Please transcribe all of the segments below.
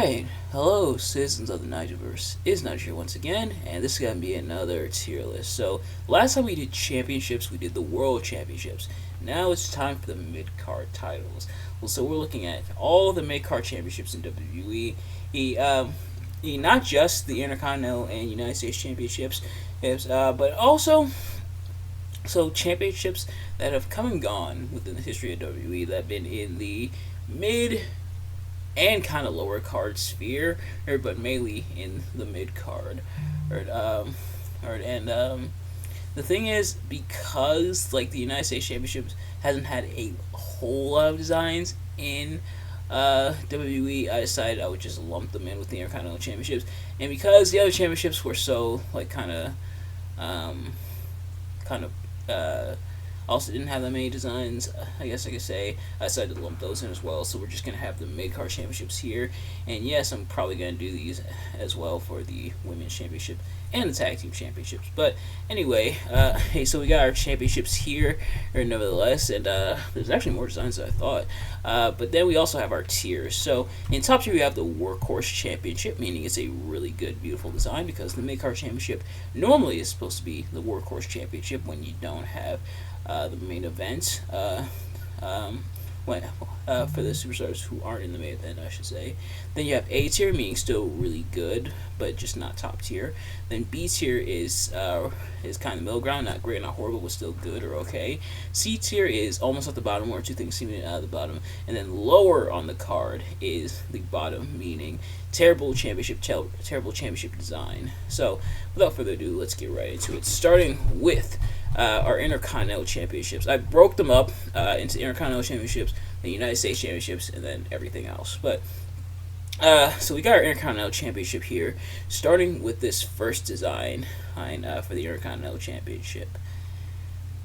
Alright, hello citizens of the Nigelverse. It's Nigel here once again, and this is going to be another tier list. So, last time we did championships, we did the World Championships. Now it's time for the mid-card titles. So we're looking at all the mid-card championships in WWE. Not just the Intercontinental and United States Championships, but also championships that have come and gone within the history of WWE that have been in the mid and kind of lower card sphere, but mainly in the mid card. The thing is, because like the United States Championships hasn't had a whole lot of designs in WWE, I decided I would just lump them in with the Intercontinental Championships, and because the other championships were so like also didn't have that many designs, I guess I could say, I decided to lump those in as well. So we're just going to have the mid-card championships here. And yes, I'm probably going to do these as well for the women's championship and the tag team championships. But anyway, hey, so we got our championships here, nevertheless, and there's actually more designs than I thought. But then we also have our tiers. So in top tier, we have the Workhorse Championship, meaning it's a really good, beautiful design, because the mid-card championship normally is supposed to be the Workhorse Championship when you don't have the main event, for the superstars who aren't in the main event, I should say. Then you have A tier, meaning still really good, but just not top tier. Then B tier is kind of middle ground, not great, not horrible, but still good or okay. C tier is almost at the bottom, or two things seeming at the bottom. And then lower on the card is the bottom, meaning terrible championship design. So without further ado, let's get right into it. Starting with our Intercontinental Championships. I broke them up into Intercontinental Championships, the United States Championships, and then everything else. But so we got our Intercontinental Championship here, starting with this first design for the Intercontinental Championship.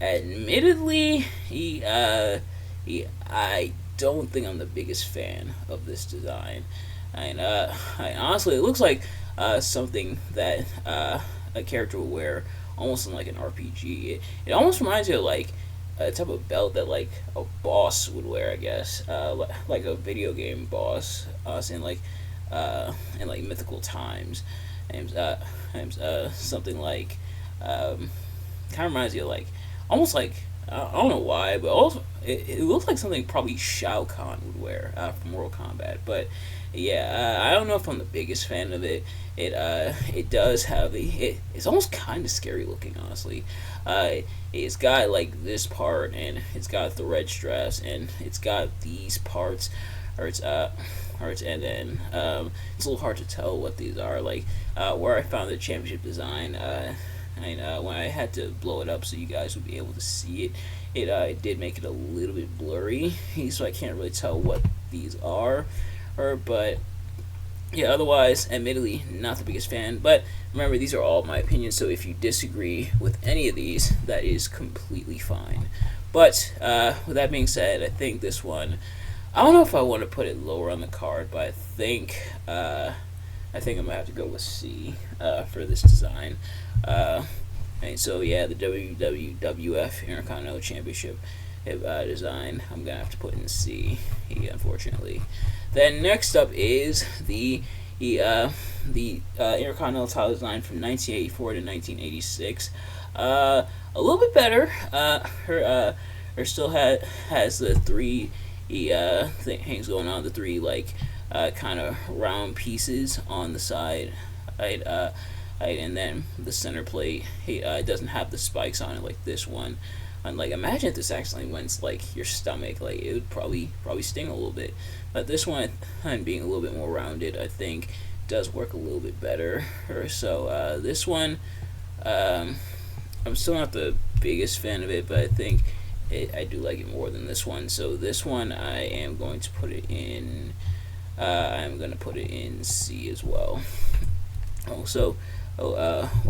Admittedly, I don't think I'm the biggest fan of this design. Honestly, it looks like something that a character will wear almost in like an RPG. It almost reminds me of like a type of belt that like a boss would wear, I guess, like a video game boss, in mythical times, and something like kind of reminds me of like almost like I don't know why, but also it looks like something probably Shao Kahn would wear from Mortal Kombat. But yeah, I don't know if I'm the biggest fan of it. It does have it's almost kind of scary looking, honestly. It's got like this part, and it's got the red straps, and it's got these parts, and then it's a little hard to tell what these are. Like where I found the championship design, when I had to blow it up so you guys would be able to see it, it did make it a little bit blurry, so I can't really tell what these are. But yeah, otherwise, admittedly, not the biggest fan. But remember, these are all my opinions, so if you disagree with any of these, that is completely fine. But with that being said, I think this one, I don't know if I want to put it lower on the card, but I think I'm gonna have to go with C for this design. And so yeah, the WWF Intercontinental Championship design, I'm gonna have to put in C, unfortunately. Then next up is the Intercontinental title design from 1984 to 1986. A little bit better. Her still has the three things going on, the three like kind of round pieces on the side, and then the center plate. It doesn't have the spikes on it like this one. And like, imagine if this accidentally went like your stomach, like it would probably sting a little bit. But this one, being a little bit more rounded, I think does work a little bit better. So this one, I'm still not the biggest fan of it, but I think I do like it more than this one. So this one, I am going to put it in. I'm going to put it in C as well. Wow!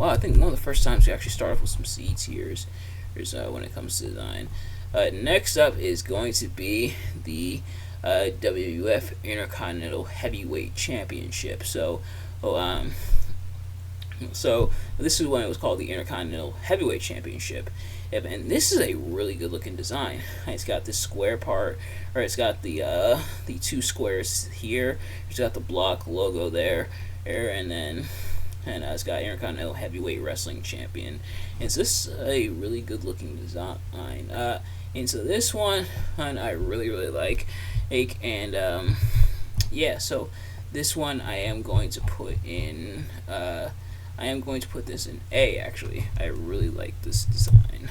I think one of the first times we actually start off with some C tiers when it comes to design. Next up is going to be the WWF Intercontinental Heavyweight Championship. So, So this is when it was called the Intercontinental Heavyweight Championship. And this is a really good looking design. It's got this square part, or it's got the two squares here. It's got the block logo there, and then it's got Intercontinental Heavyweight Wrestling Champion. And so this is a really good looking design. And so this one, I really like. And yeah, so this one I am going to put in. I am going to put this in A, actually. I really like this design.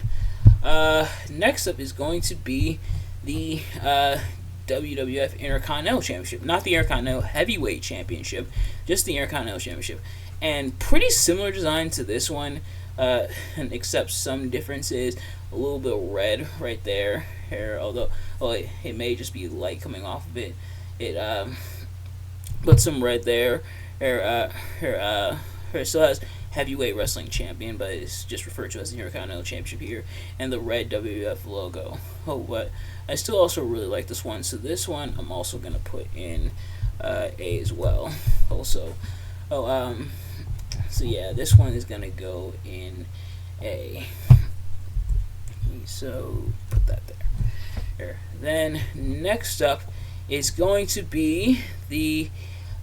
Next up is going to be the WWF Intercontinental Championship. Not the Intercontinental Heavyweight Championship, just the Intercontinental Championship. And pretty similar design to this one, except some differences. A little bit of red right there, here, although it may just be light coming off of it. But some red there. It still has heavyweight wrestling champion, but it's just referred to as the Intercontinental Championship here, and the red WWF logo. But I still also really like this one, so this one I'm also gonna put in A as well. Also, so yeah, this one is gonna go in A. So put that there. Then next up is going to be the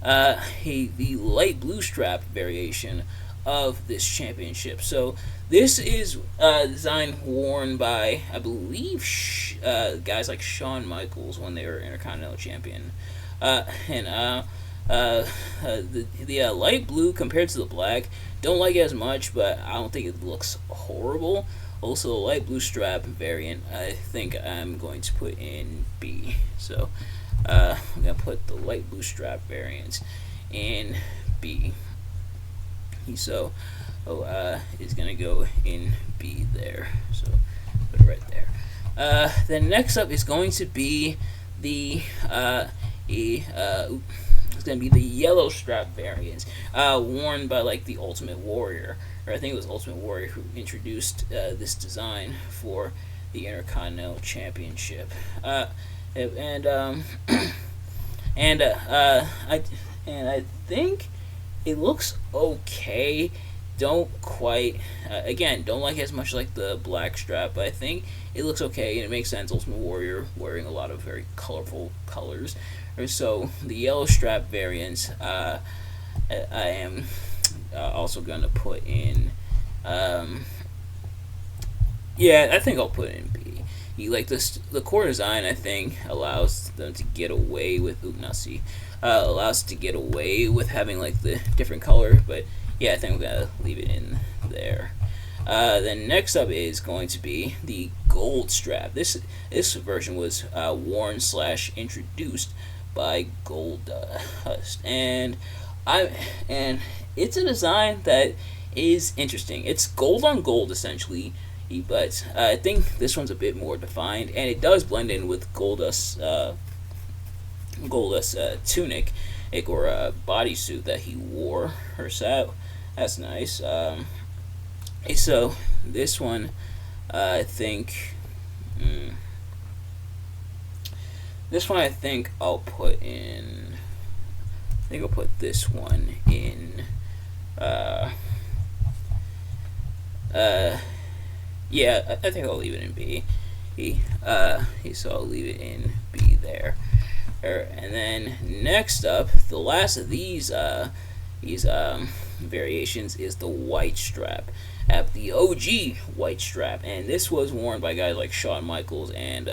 light blue strap variation of this championship. So this is a design worn by, I believe, guys like Shawn Michaels when they were Intercontinental Champion. The light blue compared to the black, don't like it as much, but I don't think it looks horrible. Also, the light blue strap variant, I think I'm going to put in B. So I'm going to put the light blue strap variant in B. So it's going to go in B there. So put it right there. Then next up is going to be the it's going to be the yellow strap variant, worn by like the Ultimate Warrior, or I think it was Ultimate Warrior who introduced this design for the Intercontinental Championship. And I think it looks okay. Don't quite don't like it as much like the black strap, but I think it looks okay and it makes sense. Ultimate Warrior wearing a lot of very colorful colors. So the yellow strap variants, I am also going to put in. Yeah, I think I'll put it in B. Like this, the core design, I think, allows them to get away with allows to get away with having like the different color. But yeah, I think I'm gonna leave it in there. Then next up is going to be the gold strap. This version was worn / introduced by Goldust, and it's a design that is interesting. It's gold on gold essentially, but I think this one's a bit more defined, and it does blend in with Goldust's tunic or bodysuit that he wore. So that's nice. So this one, I think. This one I think I'll put in. I think I'll put this one in. Yeah, I think I'll leave it in B. So I'll leave it in B there. And then next up, the last of these variations is the white strap. The OG white strap, and this was worn by guys like Shawn Michaels and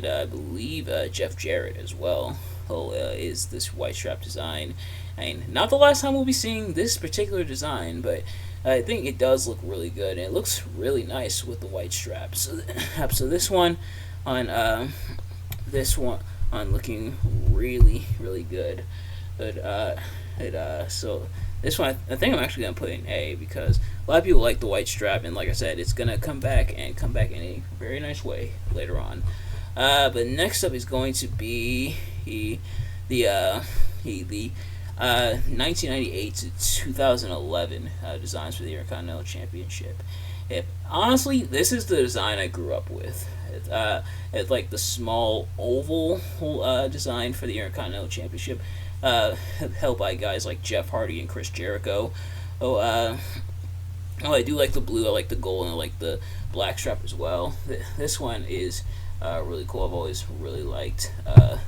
I believe Jeff Jarrett as well. Is this white strap design? And not the last time we'll be seeing this particular design, but I think it does look really good, and it looks really nice with the white strap. So this one on looking really good. So this one I think I'm actually gonna put in A because a lot of people like the white strap, and like I said, it's gonna come back in a very nice way later on. But next up is going to be the 1998 to 2011 designs for the Intercontinental Championship. Honestly, this is the design I grew up with. It's like the small oval design for the Intercontinental Championship, held by guys like Jeff Hardy and Chris Jericho. Oh, oh, I do like the blue. I like the gold, and I like the black strap as well. This one is really cool. I've always really liked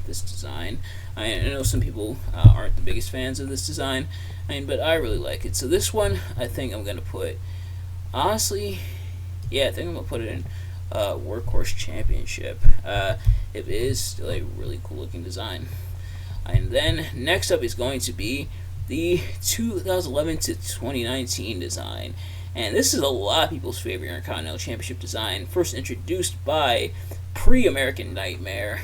this design. I know some people aren't the biggest fans of this design, but I really like it. So this one, I think I'm gonna put. Honestly, yeah, I think I'm gonna put it in Workhorse Championship. It is still a really cool looking design. And then next up is going to be the 2011 to 2019 design. And this is a lot of people's favorite Intercontinental Championship design. First introduced by pre-American Nightmare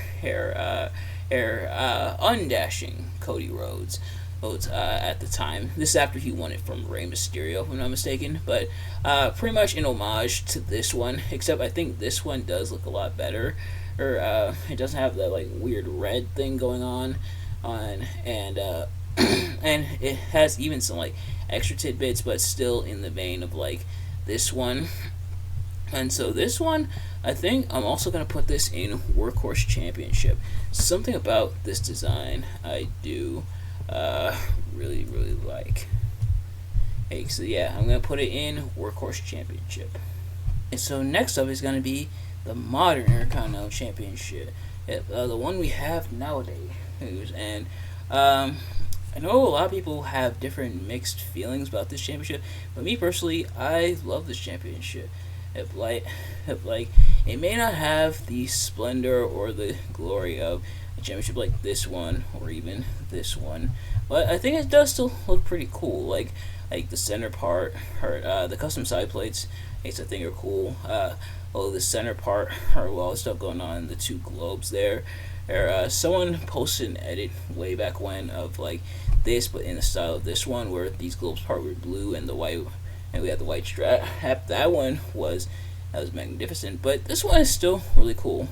undashing Cody Rhodes. At the time, this is after he won it from Rey Mysterio, if I'm not mistaken. But pretty much in homage to this one, except I think this one does look a lot better. Or it doesn't have that like weird red thing going on, and and it has even some like extra tidbits, but still in the vein of like this one. And so this one, I think I'm also gonna put this in Workhorse Championship. Something about this design I do really like. Hey, so yeah, I'm gonna put it in Workhorse Championship. And so next up is gonna be the modern Intercontinental Championship, the one we have nowadays. And I know a lot of people have different mixed feelings about this championship, but me personally, I love this championship. Like, it may not have the splendor or the glory of a championship like this one or even this one, but I think it does still look pretty cool. Like the center part, or the custom side plates, I think are cool. The center part, or all the stuff going on in the two globes there. Someone posted an edit way back when of like this, but in the style of this one, where these globes part were blue and the white, and we had the white strap. That was magnificent. But this one is still really cool.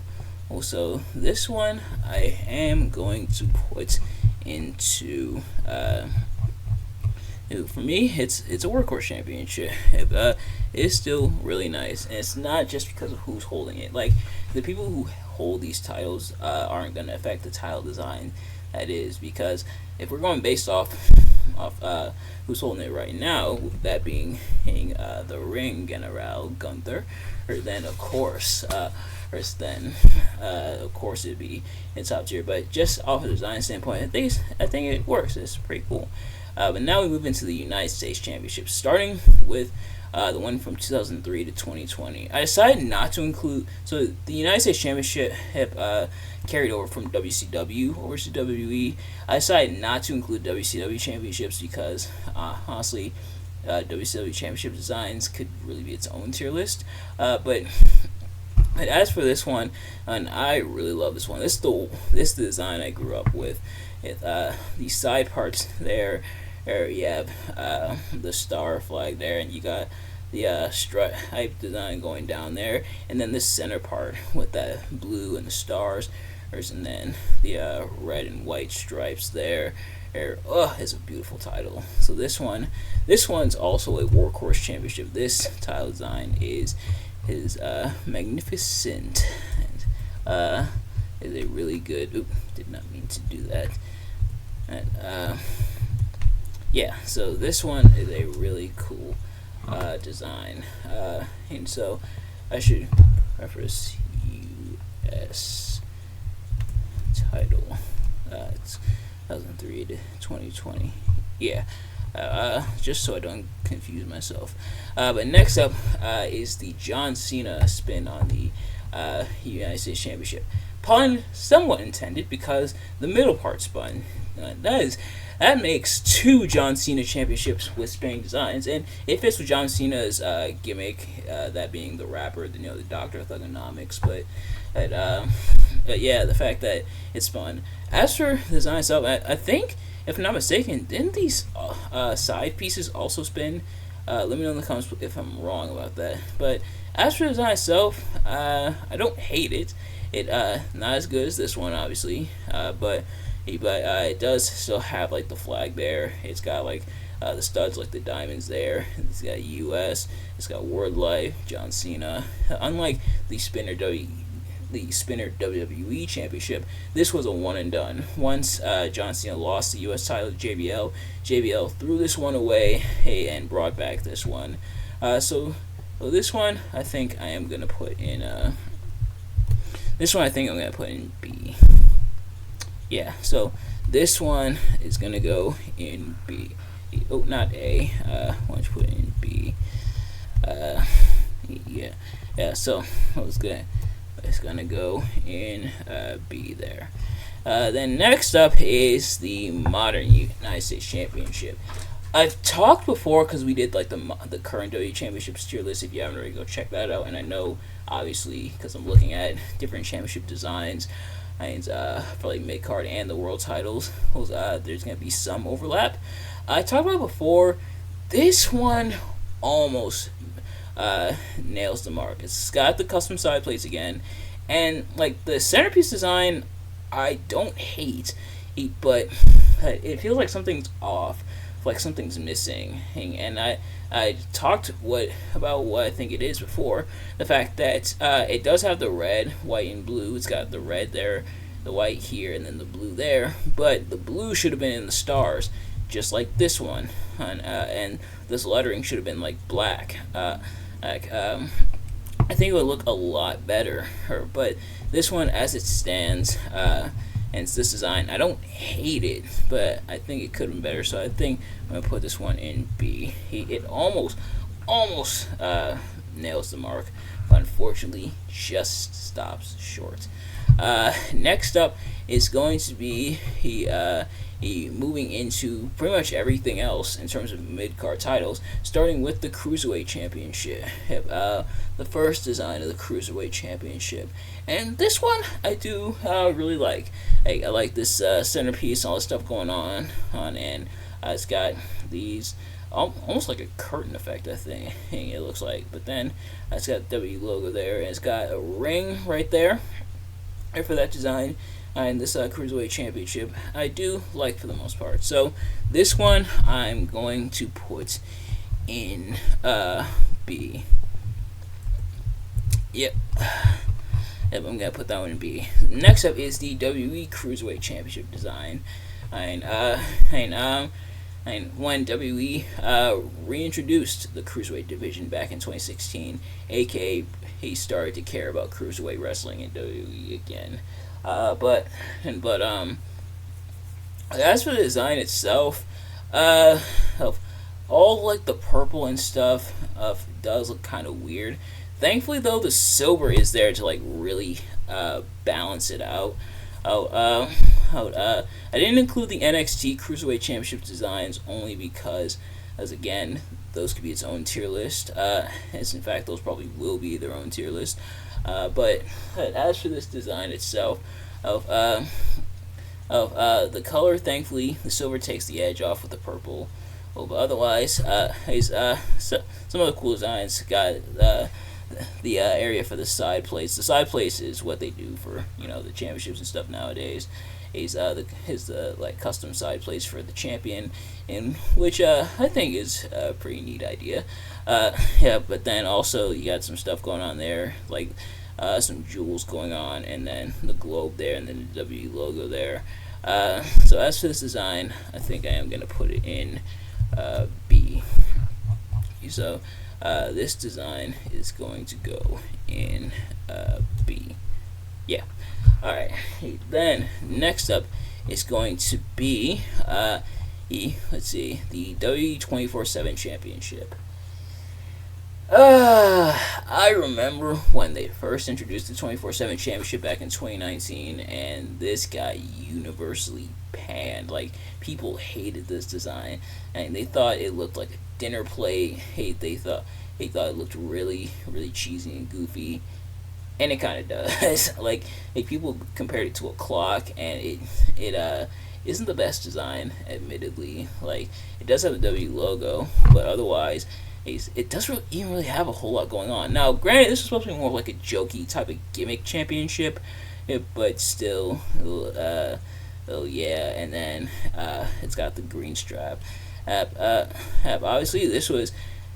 Also, this one I am going to put into. For me, it's a Workhorse Championship. It's still really nice, and it's not just because of who's holding it. Like, the people who hold these titles aren't going to affect the title design. That is because if we're going based off who's holding it right now, that being the Ring General Gunther, or then of course it'd be in top tier. But just off of the design standpoint, I think it works. It's pretty cool. But now we move into the United States Championship, starting with the one from 2003 to 2020. I decided not to include. So the United States Championship carried over from WCW over to WWE. I decided not to include WCW championships because honestly, WCW championship designs could really be its own tier list. But as for this one, and I really love this one. This is the design I grew up with. The side parts there, you have the star flag there, and you got the strut type design going down there, and then the center part with that blue and the stars, and then the red and white stripes there. It's a beautiful title. So this one's also a Workhorse Championship. This title design is magnificent, and is a really good. Did not mean to do that. And yeah, so this one is a really cool design, and so I should reference U.S. title. It's 2003 to 2020. Yeah. Just so I don't confuse myself. But next up is the John Cena spin on the United States Championship. Pun somewhat intended, because the middle part spun. That makes two John Cena championships with spinning designs, and it fits with John Cena's gimmick, that being the rapper, the Doctor of Thugonomics. But yeah, the fact that it spun. As for the design itself, I think, if I'm not mistaken, didn't these side pieces also spin? Let me know in the comments if I'm wrong about that. But as for the design itself, I don't hate it. Not as good as this one, obviously, but it does still have like the flag there. It's got like the studs, like the diamonds there. It's got US. It's got Word Life, John Cena. Unlike the spinner the Spinner WWE Championship. This was a one and done. Once John Cena lost the U.S. title to JBL, JBL threw this one away and brought back this one. So this one I think I am gonna put in. This one I think I'm gonna put in B. Yeah. So this one is gonna go in B. Oh, not A. Why don't you put it in B? Yeah. So it's gonna go in B there. Then next up is the Modern United States Championship. I've talked before because we did like the current WWE Championships tier list. If you haven't already, go check that out. And I know obviously because I'm looking at different championship designs, and for like Midcard and the world titles, there's gonna be some overlap. I talked about it before. This one almost nails the mark. It's got the custom side plates again, and like the centerpiece design, I don't hate, but it feels like something's off, like something's missing. And I talked about what I think it is before. The fact that it does have the red, white, and blue. It's got the red there, the white here, and then the blue there. But the blue should have been in the stars, just like this one, and this lettering should have been like black. I think it would look a lot better. But this one, as it stands, and it's this design, I don't hate it, but I think it could have been better. So I think I'm gonna put this one in B. It almost nails the mark, but unfortunately just stops short. Next up is going to be moving into pretty much everything else in terms of mid-card titles, starting with the Cruiserweight Championship. The first design of the Cruiserweight Championship. And this one I do really like. I like this centerpiece, all this stuff going on and it's got these almost like a curtain effect, I think it looks like. But then it's got the W logo there, and it's got a ring right there for that design. And this Cruiserweight Championship I do like for the most part. So this one I'm going to put in B. Yep, I'm going to put that one in B. Next up is the WWE Cruiserweight Championship design. And when WWE reintroduced the Cruiserweight division back in 2016, aka he started to care about Cruiserweight wrestling in WWE again. But as for the design itself, all like the purple and stuff does look kind of weird. Thankfully, though, the silver is there to like really balance it out. I didn't include the NXT Cruiserweight Championship designs only because, as again, those could be its own tier list. As in fact, those probably will be their own tier list. But as for this design itself, the color, thankfully, the silver takes the edge off with the purple. But otherwise, some of the cool designs got the area for the side plates. The side plates is what they do for the championships and stuff nowadays. His like custom side plates for the champion, in which I think is a pretty neat idea. But then also you got some stuff going on there, like some jewels going on, and then the globe there, and then the W logo there. So as for this design, I think I am gonna put it in B. So this design is going to go in B. Yeah. Alright. Then next up is going to be the WWE 24/7 Championship. I remember when they first introduced the 24/7 Championship back in 2019, and this got universally panned. Like, people hated this design, and they thought it looked like a dinner plate. They thought it looked really, really cheesy and goofy, and it kind of does. like people compared it to a clock, and it isn't the best design, admittedly. Like, it does have the W logo, but otherwise, it doesn't even really have a whole lot going on. Now, granted, this is supposed to be more of like a jokey type of gimmick championship, but still, yeah. And then it's got the green strap. Obviously, this was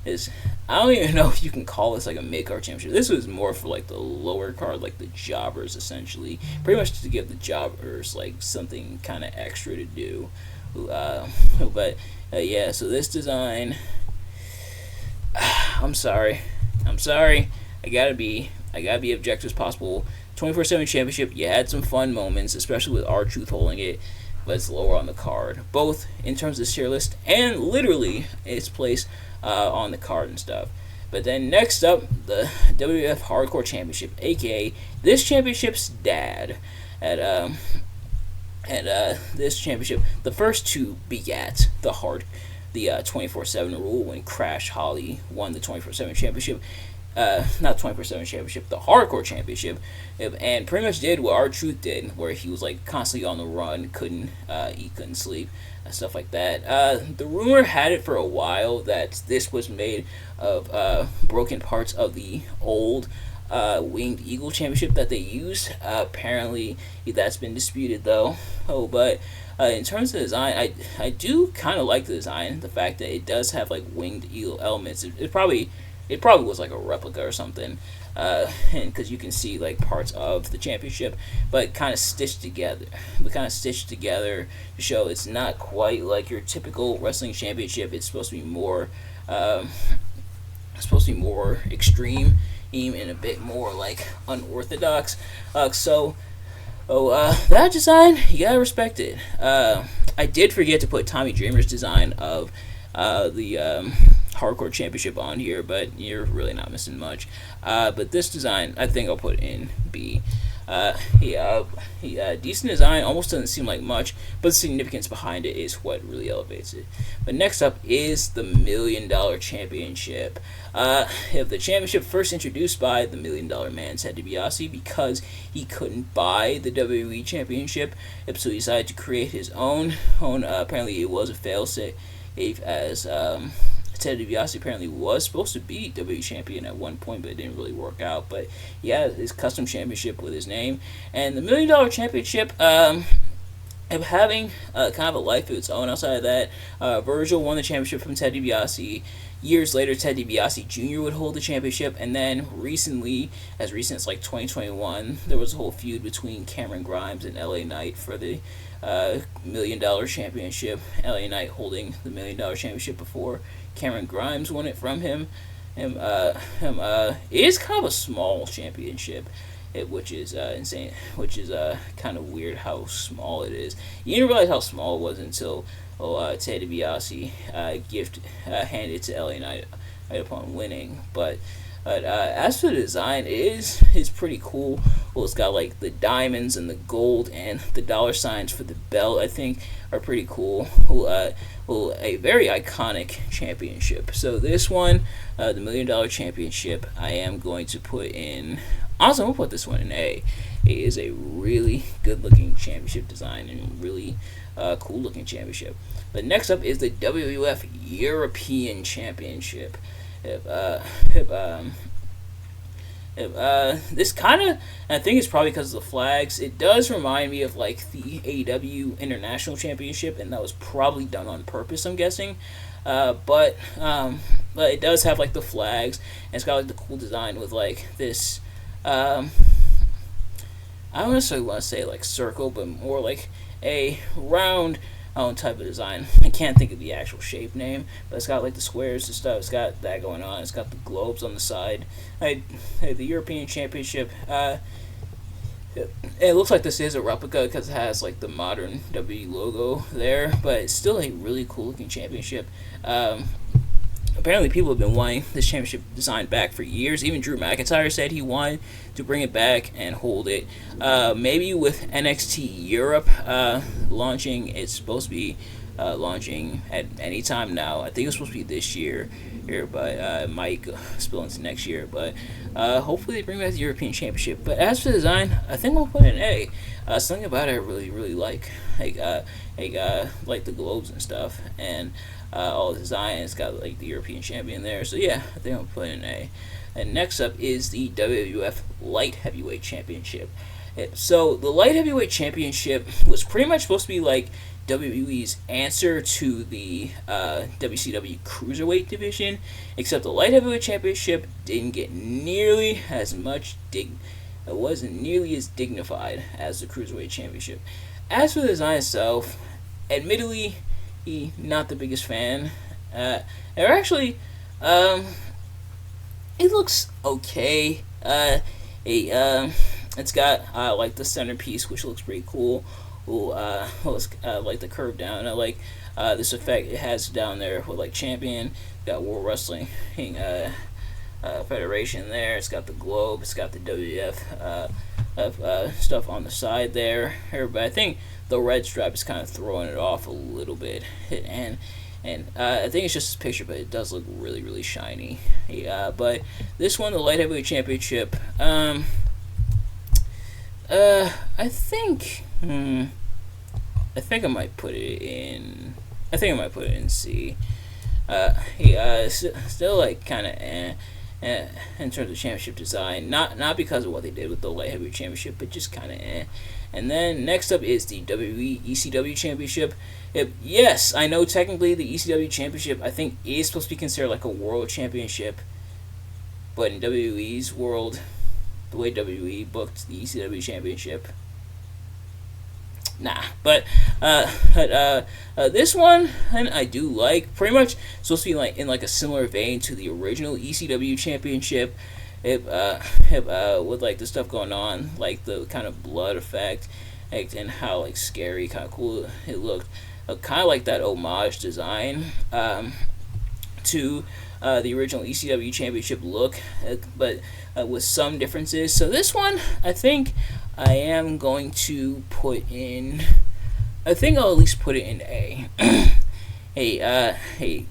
is, I don't even know if you can call this like a mid card championship. This was more for like the lower card, like the jobbers, essentially, pretty much to give the jobbers like something kind of extra to do. Uh, but yeah, so this design, I'm sorry, I gotta be objective as possible. 24/7 championship, you had some fun moments, especially with R-Truth holding it, but it's lower on the card, both in terms of tier list and literally its place on the card and stuff. But then next up, the WWF Hardcore Championship, aka this championship's dad. At this championship, the first two begat the 24/7 rule when Crash Holly won the 24/7 championship. Not 24/7 championship, the Hardcore Championship, and pretty much did what R-Truth did, where he was like constantly on the run, couldn't eat, couldn't sleep, stuff like that. The rumor had it for a while that this was made of broken parts of the old Winged Eagle Championship that they used. Apparently, that's been disputed though. But in terms of design, I do kind of like the design. The fact that it does have like Winged Eagle elements. It probably was like a replica or something, and because you can see like parts of the championship, but kind of stitched together. To show it's not quite like your typical wrestling championship. It's supposed to be more, extreme, and a bit more like unorthodox. That design, you gotta respect it. I did forget to put Tommy Dreamer's design of the Hardcore Championship on here, but you're really not missing much. But this design, I think I'll put in B. Decent design, almost doesn't seem like much, but the significance behind it is what really elevates it. But next up is the $1 Million Championship. The championship first introduced by the $1 Million Man, Ted DiBiase, because he couldn't buy the WWE Championship, so he decided to create his own. Apparently, it was a fail-safe, as Ted DiBiase apparently was supposed to be WWE champion at one point, but it didn't really work out. But he had his custom championship with his name, and the $1 Million Championship having kind of a life of its own. Outside of that, Virgil won the championship from Ted DiBiase. Years later, Ted DiBiase Jr. would hold the championship, and then recently, as recent as like 2021, there was a whole feud between Cameron Grimes and LA Knight for the $1 Million Championship. LA Knight holding the $1 Million Championship before Cameron Grimes won it from him. It is kind of a small championship, which is insane. Which is kind of weird how small it is. You didn't realize how small it was until Ted DiBiase handed it to LA Knight right upon winning. But as for the design, it's pretty cool. Well, it's got like the diamonds and the gold and the dollar signs for the belt, I think, are pretty cool. A very iconic championship. So this one, the $1 Million Championship, I am going to put in. Honestly, I'm gonna put this one in A. It is a really good-looking championship design and really cool-looking championship. But next up is the WWF European Championship. This kind of, I think it's probably because of the flags. It does remind me of like the AEW International Championship, and that was probably done on purpose, I'm guessing. But it does have like the flags, and it's got like the cool design with like this. I don't necessarily want to say like circle, but more like a round type of design. I can't think of the actual shape name, but it's got like the squares and stuff. It's got that going on. It's got the globes on the side. The European Championship. It looks like this is a replica because it has like the modern WWE logo there, but it's still a really cool looking championship. Apparently, people have been wanting this championship design back for years. Even Drew McIntyre said he wanted to bring it back and hold it. Maybe with NXT Europe launching, it's supposed to be launching at any time now. I think it's supposed to be this year, but it might spill into next year. But hopefully, they bring back the European Championship. But as for the design, I think I'll put it in A. Something about it I really, really like the globes and stuff, and all the design. It's got like the European champion there. So yeah, I think I'll put it in A. And next up is the WWF Light Heavyweight Championship. So the light heavyweight championship was pretty much supposed to be like WWE's answer to the WCW cruiserweight division, except the light heavyweight championship didn't get nearly as much it wasn't nearly as dignified as the cruiserweight championship. As for the design itself, admittedly, not the biggest fan. Or actually, it looks okay. It's got like the centerpiece, which looks pretty cool. Like the curve down. I like this effect it has down there with like champion. Got World Wrestling Federation there. It's got the globe. It's got the WWF stuff on the side there. But I think the red stripe is kind of throwing it off a little bit. And I think it's just a picture, but it does look really, really shiny. But this one, the light heavyweight championship, I think I might put it in. I think I might put it in C. Still like kind of in terms of championship design, not because of what they did with the light heavyweight championship, but just kind of And then next up is the WWE ECW championship. Yes, I know technically the ECW championship I think is supposed to be considered like a world championship, but in WWE's world, the way WWE booked the ECW championship, nah. But this one I do like. Pretty much supposed to be like in like a similar vein to the original ECW championship. With like the stuff going on, like the kind of blood effect, and how like scary, kind of cool it looked. Kind of like that homage design to the original ECW championship look, but with some differences. So this one, I think I am going to put in. I think I'll at least put it in A. Hey,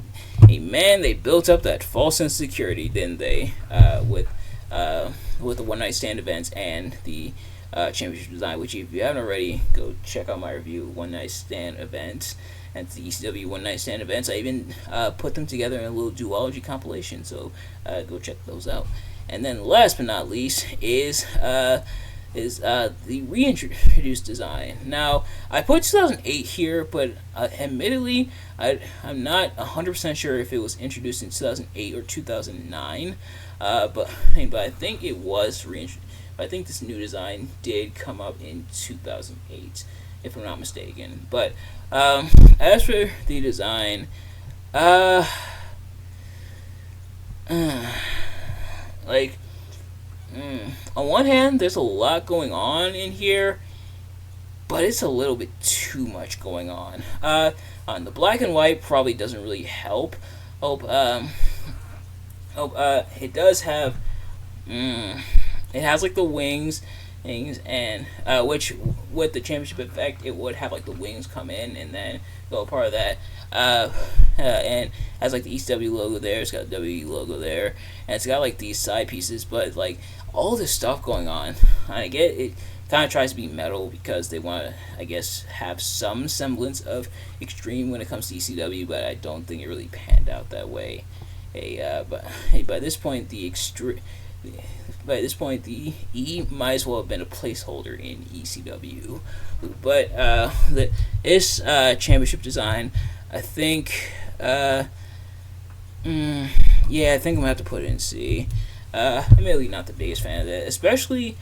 man, they built up that false sense of security, didn't they? With the one night stand events and the championship design, which if you haven't already, go check out my review of one night stand events and the ECW one night stand events. I even put them together in a little duology compilation, so go check those out. And then last but not least is the reintroduced design. Now, I put 2008 here, but admittedly, I'm not 100% sure if it was introduced in 2008 or 2009. But I think it was reintroduced. I think this new design did come up in 2008, if I'm not mistaken. But as for the design, like, on one hand, there's a lot going on in here, but it's a little bit too much going on. On the black and white probably doesn't really help. It does have, it has like the wings, and which with the championship effect, it would have like the wings come in and then go part of that. And has like the ECW logo there. It's got the WWE logo there, and it's got like these side pieces. But like all this stuff going on, I get it. Kind of tries to be metal because they want to, I guess, have some semblance of extreme when it comes to ECW, but I don't think it really panned out that way. But by this point, the E might as well have been a placeholder in ECW. But this championship design, I think, I think I'm gonna have to put it in C. I'm really not the biggest fan of that, especially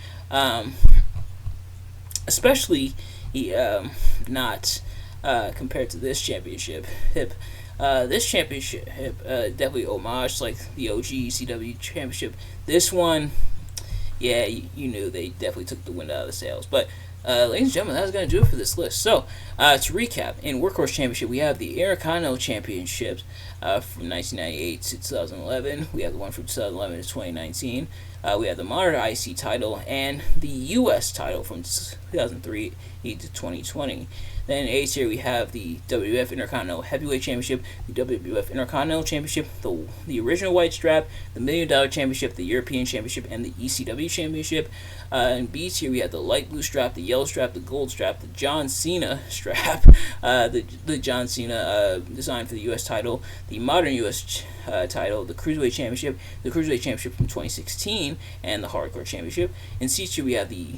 not compared to this championship. This championship definitely homage like the OG ECW championship. This one, yeah, you knew they definitely took the wind out of the sails. But ladies and gentlemen, that's going to do it for this list. So to recap, in Workhorse Championship, we have the Intercontinental Championships from 1998 to 2011. We have the one from 2011 to 2019. We have the Monitor IC title and the U.S. title from 2003 to 2020. Then in A tier we have the WWF Intercontinental Heavyweight Championship, the WWF Intercontinental Championship, the original white strap, the $1 Million Championship, the European Championship, and the ECW Championship. In B tier we have the light blue strap, the yellow strap, the gold strap, the John Cena strap, the John Cena design for the U.S. title, the modern U.S. Title, the Cruiserweight Championship, the Cruiserweight Championship from 2016, and the Hardcore Championship. In C tier we have the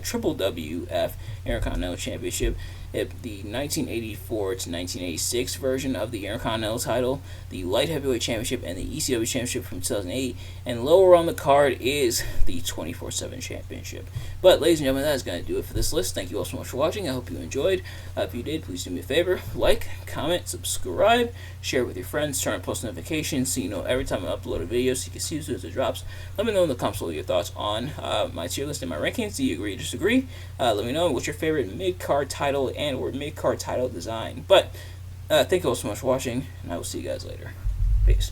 Triple WF Intercontinental Championship, the 1984 to 1986 version of the Intercontinental title, the Light Heavyweight Championship, and the ECW Championship from 2008. And lower on the card is the 24/7 Championship. But ladies and gentlemen, that is going to do it for this list. Thank you all so much for watching. I hope you enjoyed. If you did, please do me a favor: like, comment, subscribe, share it with your friends, turn on post notifications so you know every time I upload a video, so you can see as soon as it drops. Let me know in the comments below your thoughts on my tier list and my rankings. Do you agree or disagree? Let me know what's your favorite mid-card title and or mid-card title design. But thank you all so much for watching, and I will see you guys later. Peace.